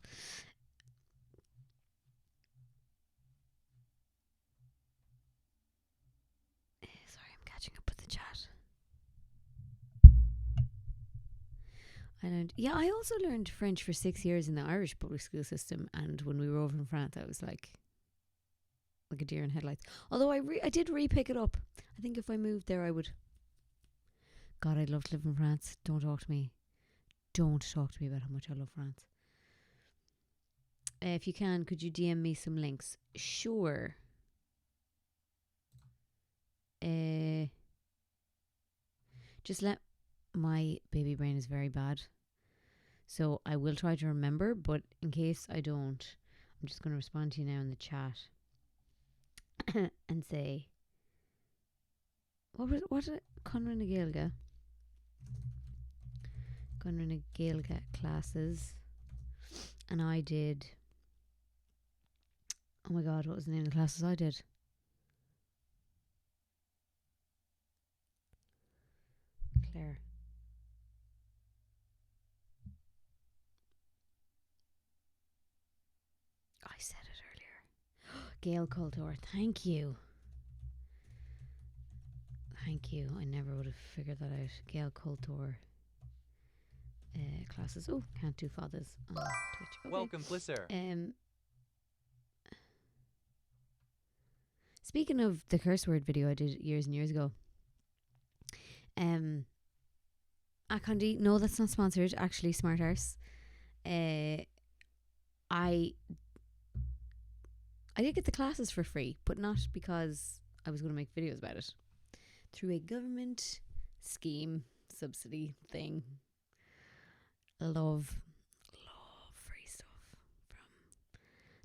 Sorry, I'm catching up with the chat. I also learned French for 6 years in the Irish public school system, and when we were over in France, I was like a deer in headlights. Although I did re-pick it up. I think if I moved there, I would. God, I'd love to live in France. Don't talk to me. Don't talk to me about how much I love France. If you can, could you DM me some links? Sure. Just my baby brain is very bad, so I will try to remember, but in case I don't, I'm just going to respond to you now in the chat and say, what Conran na Gaeilge classes, and I did, oh my god, what was the name of the classes I did? Clare. I said it earlier. Gael Culture, thank you. Thank you. I never would have figured that out. Gail Cultor classes. Oh, can't do VODs on Twitch. Okay. Welcome, Clisare. Speaking of the curse word video I did years and years ago, Akandi, no, that's not sponsored. Actually, Smart Arse. I did get the classes for free, but not because I was going to make videos about it. Through a government scheme, subsidy thing. Love free stuff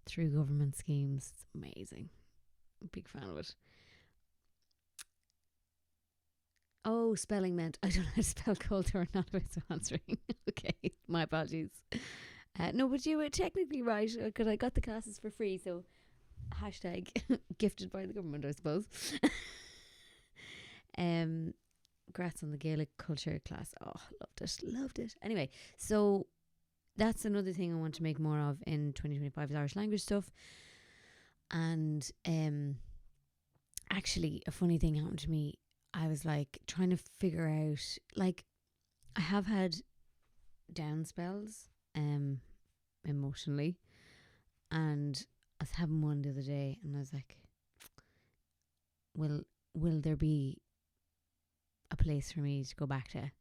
through government schemes. It's amazing. Big fan of it. Oh, spelling meant I don't know how to spell culture, not about sponsoring. Okay, my apologies. No, but you were technically right because I got the classes for free, so hashtag gifted by the government, I suppose. Congrats on the Gaelic culture class. Oh, loved it. Anyway, so that's another thing I want to make more of in 2025 is Irish language stuff. And actually, a funny thing happened to me. I was like trying to figure out, like, I have had down spells emotionally, and I was having one the other day, and I was like, will there be a place for me to go back to?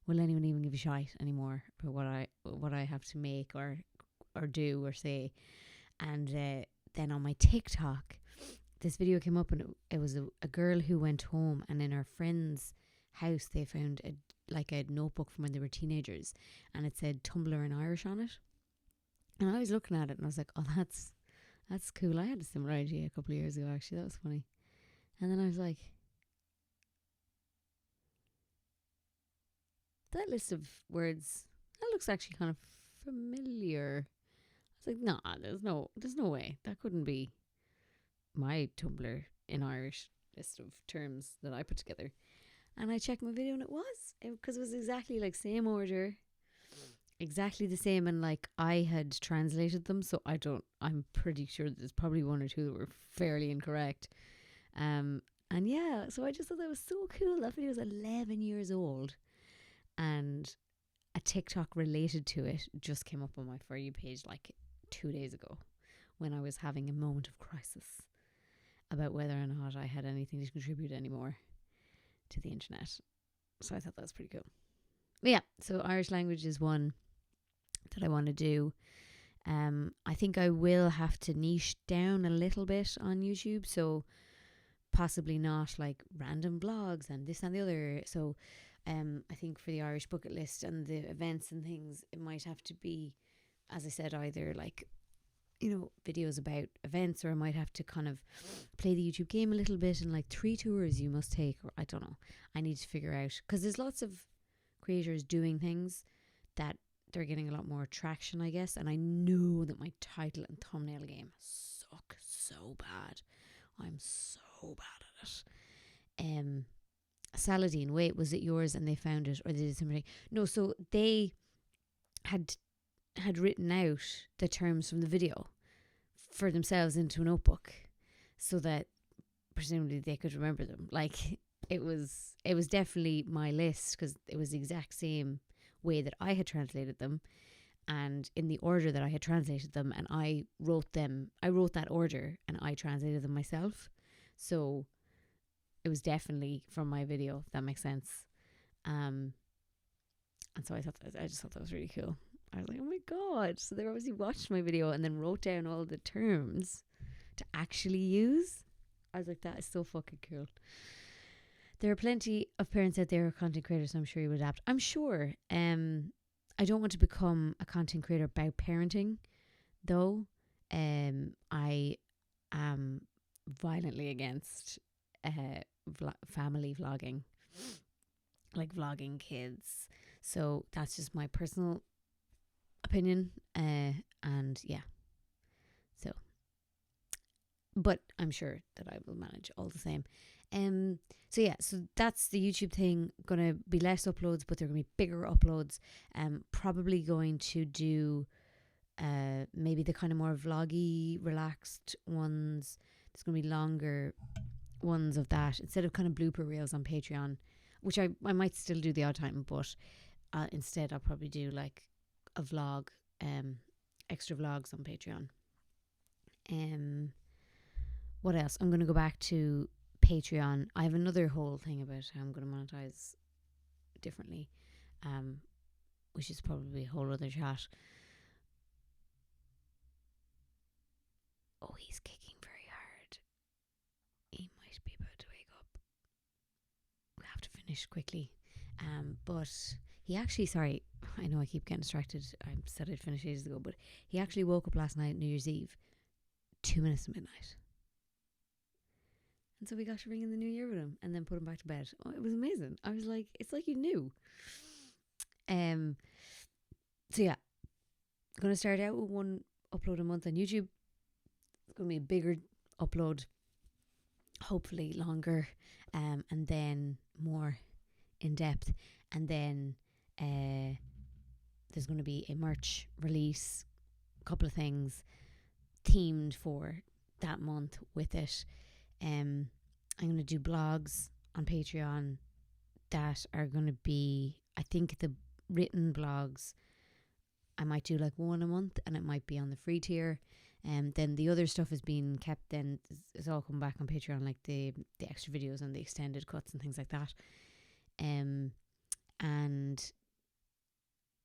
Will anyone even give a shite anymore about what I have to make or do or say? And then on my TikTok, this video came up, and it was a girl who went home, and in her friend's house they found a notebook from when they were teenagers, and it said Tumblr in Irish on it. And I was looking at it and I was like, oh, that's cool. I had a similar idea a couple of years ago, actually. That was funny. And then I was like, that list of words, that looks actually kind of familiar. I was like, nah, there's no way. That couldn't be my Tumblr in Irish list of terms that I put together. And I checked my video and it was, because it was exactly like same order, exactly the same, and like I had translated them, so I'm pretty sure that there's probably one or two that were fairly incorrect. And yeah, so I just thought that was so cool. That video was 11 years old, and a TikTok related to it just came up on my For You page like 2 days ago when I was having a moment of crisis about whether or not I had anything to contribute anymore to the internet. So I thought that was pretty cool. But yeah, so Irish language is one that I want to do. I think I will have to niche down a little bit on YouTube, so possibly not like random vlogs and this and the other. So I think for the Irish bucket list and the events and things, it might have to be, as I said, either like, videos about events, or I might have to kind of play the YouTube game a little bit, and like 3 tours you must take, or I don't know. I need to figure out, because there's lots of creators doing things that they're getting a lot more traction, I guess, and I know that my title and thumbnail game suck so bad. I'm so bad at it. Saladin, wait, was it yours and they found it, or they did something? No, so they had written out the terms from the video for themselves into a notebook so that presumably they could remember them. Like it was definitely my list, because it was the exact same way that I had translated them and in the order that I had translated them, and I wrote that order and I translated them myself. So it was definitely from my video, if that makes sense. And so I just thought that was really cool. I was like, oh my God. So they obviously watched my video and then wrote down all the terms to actually use. I was like, that is so fucking cool. There are plenty of parents out there who are content creators, so I'm sure you would adapt. I'm sure. I don't want to become a content creator about parenting, though. I am violently against family vlogging, like vlogging kids. So that's just my personal opinion, and yeah, so but I'm sure that I will manage all the same. So yeah, so that's the YouTube thing. Gonna be less uploads, but they're gonna be bigger uploads. Probably going to do maybe the kind of more vloggy, relaxed ones. There's gonna be longer ones of that instead of kind of blooper reels on Patreon, which I might still do the odd time, but instead I'll probably do like a vlog, extra vlogs on Patreon. What else? I'm going to go back to Patreon. I have another whole thing about how I'm going to monetize differently, which is probably a whole other chat. Oh, he's kicking very hard. He might be about to wake up. We have to finish quickly. But he actually, sorry, I know I keep getting distracted. I said I'd finish ages ago, but he actually woke up last night, New Year's Eve, 2 minutes to midnight. And so we got to ring in the new year with him and then put him back to bed. Oh, it was amazing. I was like, it's like you knew. So yeah, going to start out with one upload a month on YouTube. It's going to be a bigger upload, hopefully longer, and then more in depth. And then there's going to be a merch release, a couple of things themed for that month with it. I'm going to do blogs on Patreon that are going to be, I think the written blogs, I might do like one a month and it might be on the free tier. Then the other stuff is being kept, then it's all come back on Patreon, like the extra videos and the extended cuts and things like that. And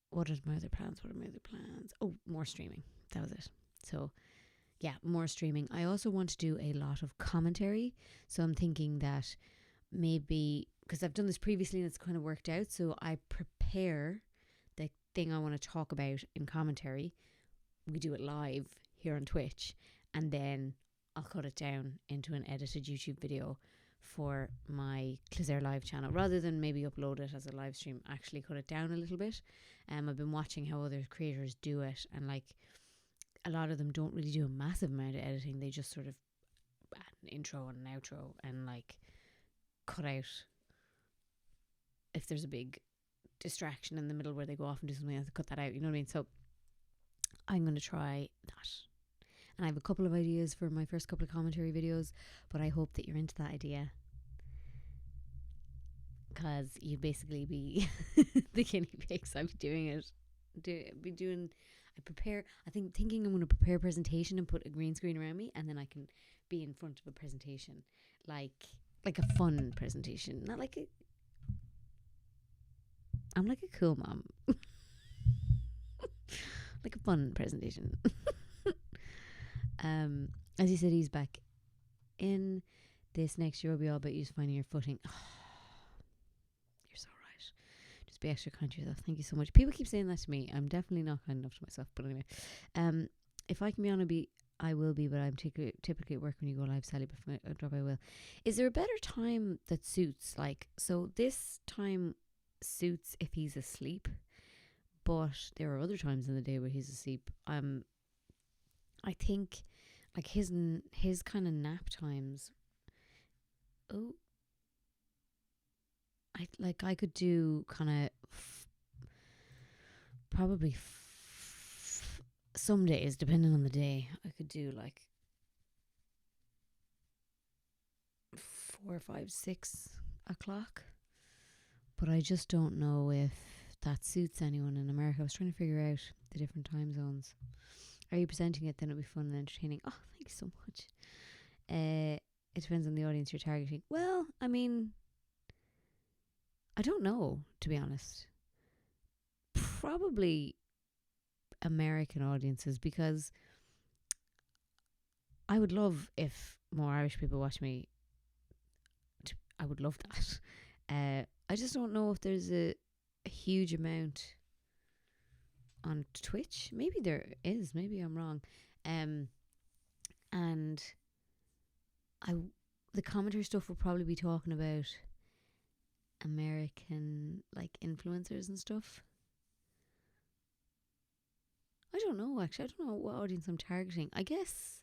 what are my other plans? Oh, more streaming. That was it. So yeah, more streaming. I also want to do a lot of commentary. So I'm thinking that maybe, because I've done this previously and it's kind of worked out, so I prepare the thing I want to talk about in commentary. We do it live here on Twitch, and then I'll cut it down into an edited YouTube video for my Clisare live channel, rather than maybe upload it as a live stream. Actually cut it down a little bit. I've been watching how other creators do it, and like a lot of them don't really do a massive amount of editing. They just sort of add an intro and an outro and like cut out if there's a big distraction in the middle where they go off and do something else, to cut that out, you know what I mean? So I'm going to try that. And I have a couple of ideas for my first couple of commentary videos, but I hope that you're into that idea, because you'd basically be the guinea pigs. I'll be doing it. Thinking I'm going to prepare a presentation and put a green screen around me, and then I can be in front of a presentation, like a fun presentation, not like a. I'm like a cool mom, like a fun presentation. As he said, he's back in. This next year will be all about you finding your footing. Oh, you're so right. Just be extra kind to yourself. Thank you so much. People keep saying that to me. I'm definitely not kind enough to myself. But anyway, if I can be on a beat, I will be. But I'm typically at work when you go live, Sally. But if I drop, I will. Is there a better time that suits? Like, so this time suits if he's asleep, but there are other times in the day where he's asleep. I think like his kind of nap times. Oh, I could do kind of probably some days, depending on the day, I could do like 4, 5, 6 o'clock. But I just don't know if that suits anyone in America. I was trying to figure out the different time zones. Are you presenting it? Then it'll be fun and entertaining. Oh, thank you so much. It depends on the audience you're targeting. Well, I mean, I don't know, to be honest. Probably American audiences, because I would love if more Irish people watch me. I would love that. I just don't know if there's a huge amount on Twitch. Maybe there is. Maybe I'm wrong. And the commentary stuff will probably be talking about American like influencers and stuff. I don't know, actually. I don't know what audience I'm targeting. I guess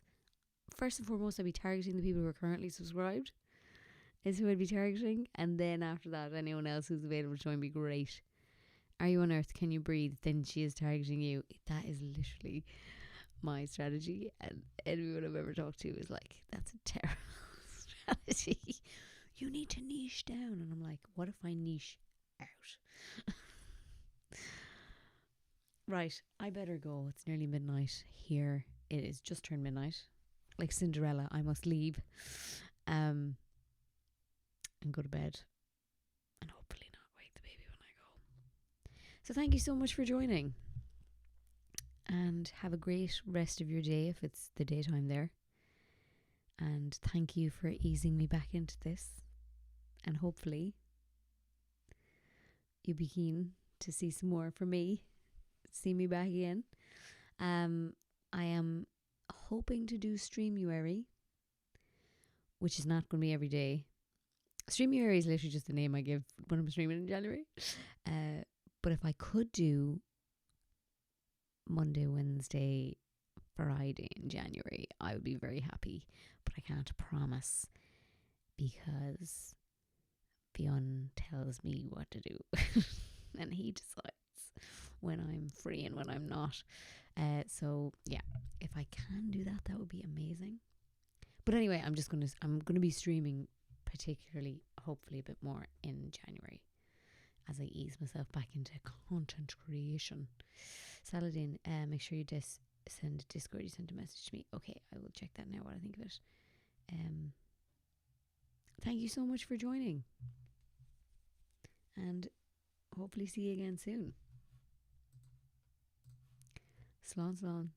first and foremost I'd be targeting the people who are currently subscribed, is who I'd be targeting, and then after that anyone else who's available to join me, great. Are you on Earth? Can you breathe? Then she is targeting you. That is literally my strategy, and anyone I've ever talked to is like, that's a terrible reality. You need to niche down. And I'm like, what if I niche out? Right, I better go. It's nearly midnight here. It is just turned midnight. Like Cinderella, I must leave and go to bed and hopefully not wake the baby when I go. So thank you so much for joining, and have a great rest of your day if it's the daytime there. And thank you for easing me back into this, and hopefully you'll be keen to see some more from me, see me back again. I am hoping to do Streamuary, which is not going to be every day. Streamuary is literally just the name I give when I'm streaming in January. But if I could do Monday, Wednesday, Friday in January, I would be very happy. But I can't promise because Fionn tells me what to do. And he decides when I'm free and when I'm not. So yeah, if I can do that, that would be amazing. But anyway, I'm gonna be streaming, particularly, hopefully, a bit more in January as I ease myself back into content creation. Saladin, make sure you send Discord. You sent a message to me. Okay, I will check that now. What I think of it. Thank you so much for joining, and hopefully see you again soon. Slán, slán.